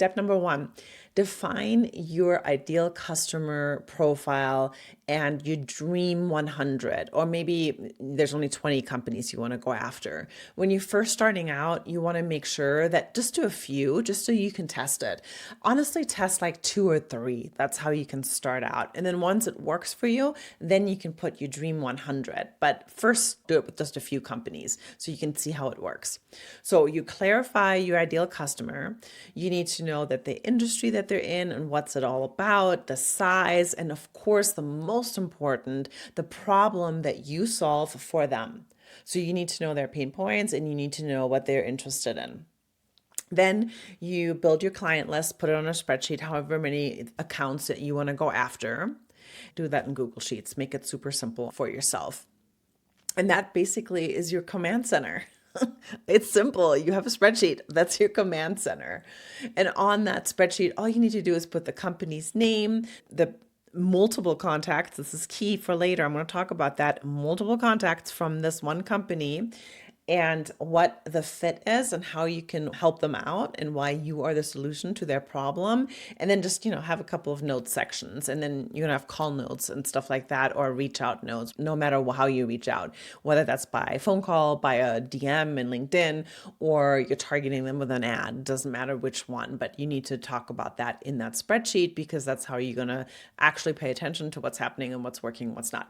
Step number one, define your ideal customer profile and your dream 100, or maybe there's only 20 companies you want to go after. When you're first starting out, you want to make sure that just do a few, just so you can test it. Honestly, test like 2 or 3. That's how you can start out. And then once it works for you, then you can put your dream 100. But first, do it with just a few companies so you can see how it works. So you clarify your ideal customer. You need to know that the industry that they're in and what's it all about, the size, and of course, the most important, the problem that you solve for them. So you need to know their pain points and you need to know what they're interested in. Then you build your client list, put it on a spreadsheet, however many accounts that you want to go after. Do that in Google Sheets. Make it super simple for yourself. And that basically is your command center. It's simple. You have a spreadsheet. That's your command center. And on that spreadsheet, all you need to do is put the company's name, the multiple contacts. This is key for later. I'm going to talk about that. Multiple contacts from this one company and what the fit is and how you can help them out and why you are the solution to their problem. And then just, have a couple of notes sections, and then you're gonna have call notes and stuff like that, or reach out notes, no matter how you reach out, whether that's by phone call, by a DM in LinkedIn, or you're targeting them with an ad. Doesn't matter which one, but you need to talk about that in that spreadsheet because that's how you're gonna actually pay attention to what's happening and what's working and what's not.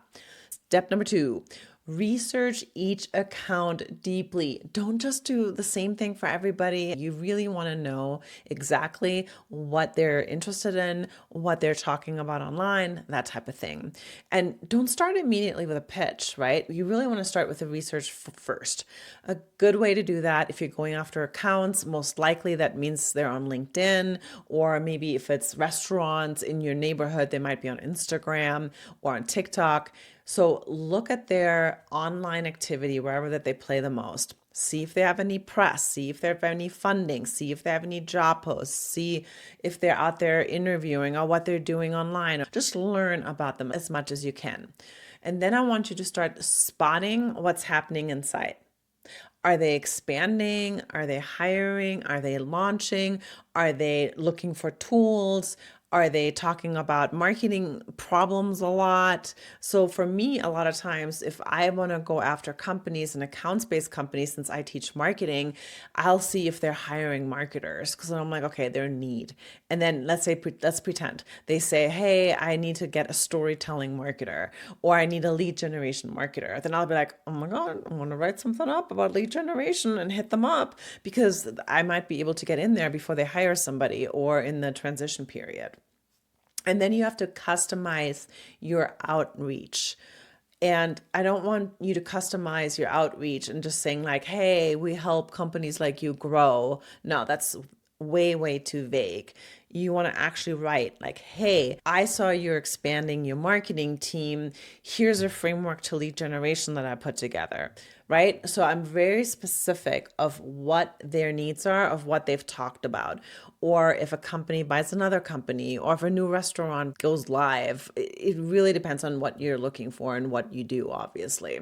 Step number 2, research each account deeply. Don't just do the same thing for everybody. You really want to know exactly what they're interested in, what they're talking about online, that type of thing. And don't start immediately with a pitch, right? You really want to start with the research first. A good way to do that, if you're going after accounts, most likely that means they're on LinkedIn, or maybe if it's restaurants in your neighborhood, they might be on Instagram or on TikTok. So look at their online activity, wherever that they play the most. See if they have any press, see if they have any funding, see if they have any job posts, see if they're out there interviewing or what they're doing online. Just learn about them as much as you can. And then I want you to start spotting what's happening inside. Are they expanding? Are they hiring? Are they launching? Are they looking for tools? Are they talking about marketing problems a lot? So for me, a lot of times, if I want to go after companies and accounts-based companies, since I teach marketing, I'll see if they're hiring marketers, because I'm like, okay, they're in need. And then let's pretend they say, hey, I need to get a storytelling marketer, or I need a lead generation marketer. Then I'll be like, oh my God, I want to write something up about lead generation and hit them up, because I might be able to get in there before they hire somebody or in the transition period. And then you have to customize your outreach. And I don't want you to customize your outreach and just saying like, hey, we help companies like you grow. No, that's way, way too vague. You want to actually write like, hey, I saw you're expanding your marketing team. Here's a framework to lead generation that I put together, right? So I'm very specific of what their needs are, of what they've talked about. Or if a company buys another company, or if a new restaurant goes live, it really depends on what you're looking for and what you do, obviously.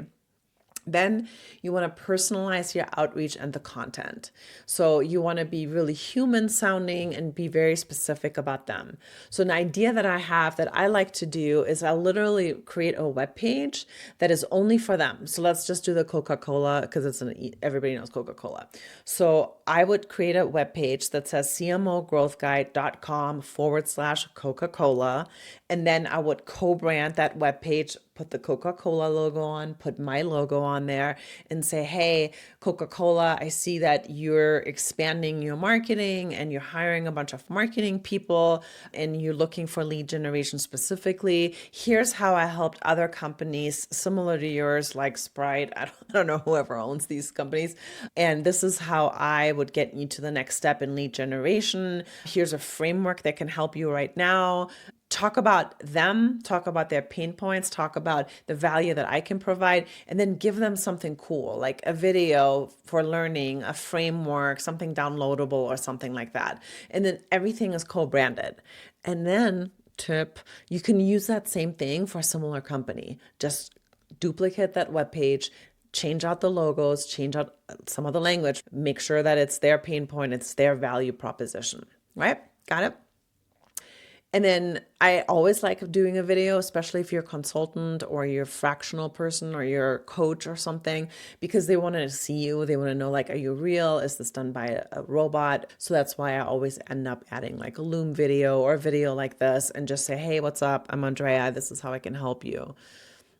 Then you want to personalize your outreach and the content. So you want to be really human sounding and be very specific about them. So an idea that I have that I like to do is I'll literally create a web page that is only for them. So let's just do the Coca-Cola, because everybody knows Coca-Cola. So I would create a web page that says cmogrowthguide.com/Coca-Cola. And then I would co-brand that web page, put the Coca-Cola logo on, put my logo on there, and say, hey, Coca-Cola, I see that you're expanding your marketing and you're hiring a bunch of marketing people and you're looking for lead generation specifically. Here's how I helped other companies similar to yours, like Sprite. I don't know whoever owns these companies. And this is how I would get you to the next step in lead generation. Here's a framework that can help you right now. Talk about them, talk about their pain points, talk about the value that I can provide, and then give them something cool, like a video for learning, a framework, something downloadable or something like that. And then everything is co-branded. And then tip, you can use that same thing for a similar company. Just duplicate that web page, change out the logos, change out some of the language, make sure that it's their pain point, it's their value proposition. right? Got it? And then I always like doing a video, especially if you're a consultant or you're a fractional person or you're a coach or something, because they want to see you. They want to know, like, are you real? Is this done by a robot? So that's why I always end up adding like a Loom video or a video like this and just say, hey, what's up? I'm Andrea. This is how I can help you.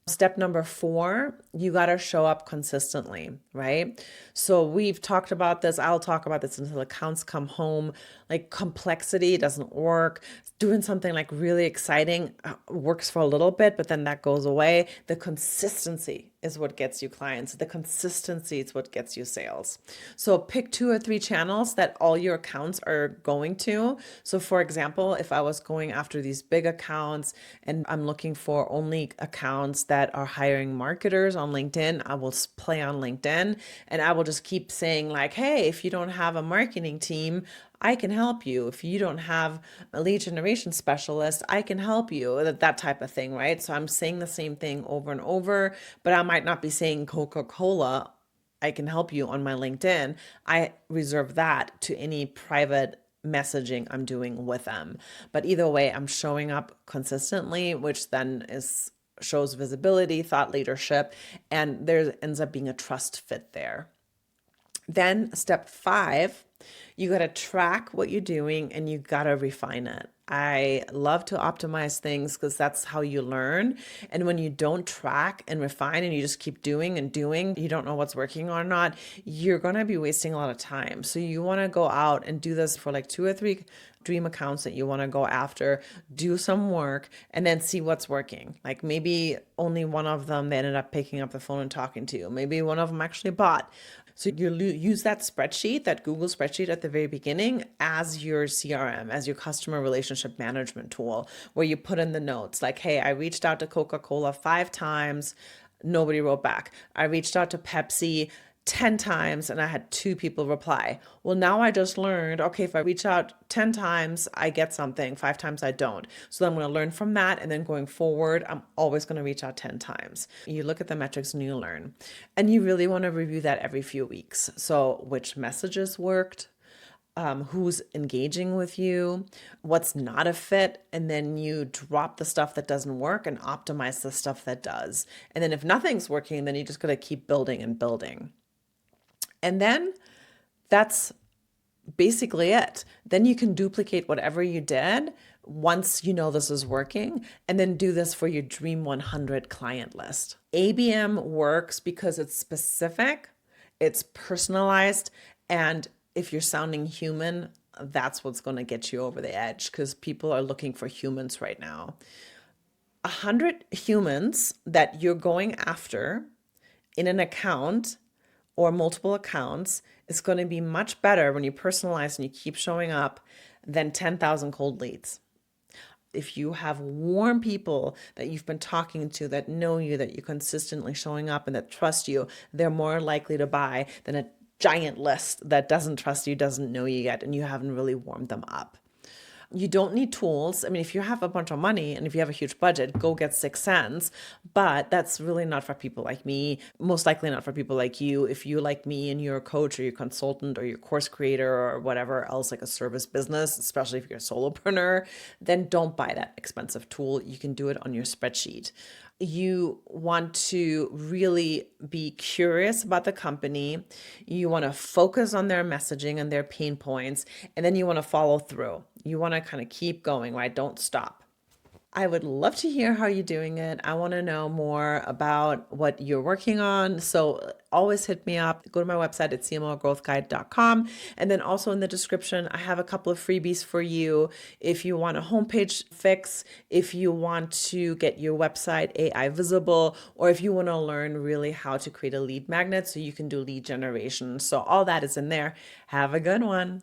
Step number 4, you got to show up consistently, right? So we've talked about this. I'll talk about this until accounts come home. Like, complexity doesn't work. Doing something like really exciting works for a little bit, but then that goes away. The consistency is what gets you clients. The consistency is what gets you sales. So pick 2 or 3 channels that all your accounts are going to. So for example, if I was going after these big accounts and I'm looking for only accounts that are hiring marketers on LinkedIn, I will play on LinkedIn and I will just keep saying like, hey, if you don't have a marketing team, I can help you. If you don't have a lead generation specialist, I can help you. That type of thing, right? So I'm saying the same thing over and over, but I might not be saying Coca-Cola, I can help you on my LinkedIn. I reserve that to any private messaging I'm doing with them. But either way, I'm showing up consistently, which then shows visibility, thought leadership, and there ends up being a trust fit there. Then step 5, you got to track what you're doing and you got to refine it. I love to optimize things because that's how you learn. And when you don't track and refine and you just keep doing and doing, you don't know what's working or not, you're going to be wasting a lot of time. So you want to go out and do this for like 2 or 3 dream accounts that you want to go after, do some work, and then see what's working. Like maybe only one of them they ended up picking up the phone and talking to you. Maybe one of them actually bought. So you use that spreadsheet, that Google spreadsheet at the very beginning as your CRM, as your customer relationship management tool, where you put in the notes like, hey, I reached out to Coca-Cola 5 times, nobody wrote back. I reached out to Pepsi 10 times and I had 2 people reply. Well, now I just learned, okay, if I reach out 10 times, I get something, 5 times I don't. So I'm going to learn from that. And then going forward, I'm always going to reach out 10 times. You look at the metrics and you learn. And you really want to review that every few weeks. So which messages worked, who's engaging with you, what's not a fit, and then you drop the stuff that doesn't work and optimize the stuff that does. And then if nothing's working, then you just got to keep building and building. And then that's basically it. Then you can duplicate whatever you did once you know this is working, and then do this for your Dream 100 client list. ABM works because it's specific, it's personalized, and if you're sounding human, that's what's going to get you over the edge because people are looking for humans right now. 100 humans that you're going after in an account or multiple accounts is going to be much better when you personalize and you keep showing up than 10,000 cold leads. If you have warm people that you've been talking to that know you, that you're consistently showing up and that trust you, they're more likely to buy than a giant list that doesn't trust you, doesn't know you yet, and you haven't really warmed them up. You don't need tools. I mean, if you have a bunch of money and if you have a huge budget, go get 6 Sense. But that's really not for people like me, most likely not for people like you. If you like me and you're a coach or you're a consultant or you're a course creator or whatever else, like a service business, especially if you're a solopreneur, then don't buy that expensive tool. You can do it on your spreadsheet. You want to really be curious about the company. You want to focus on their messaging and their pain points, and then you want to follow through. You want to kind of keep going, right? Don't stop. I would love to hear how you're doing it. I want to know more about what you're working on. So always hit me up. Go to my website at cmogrowthguide.com. And then also in the description, I have a couple of freebies for you. If you want a homepage fix, if you want to get your website AI visible, or if you want to learn really how to create a lead magnet so you can do lead generation. So all that is in there. Have a good one.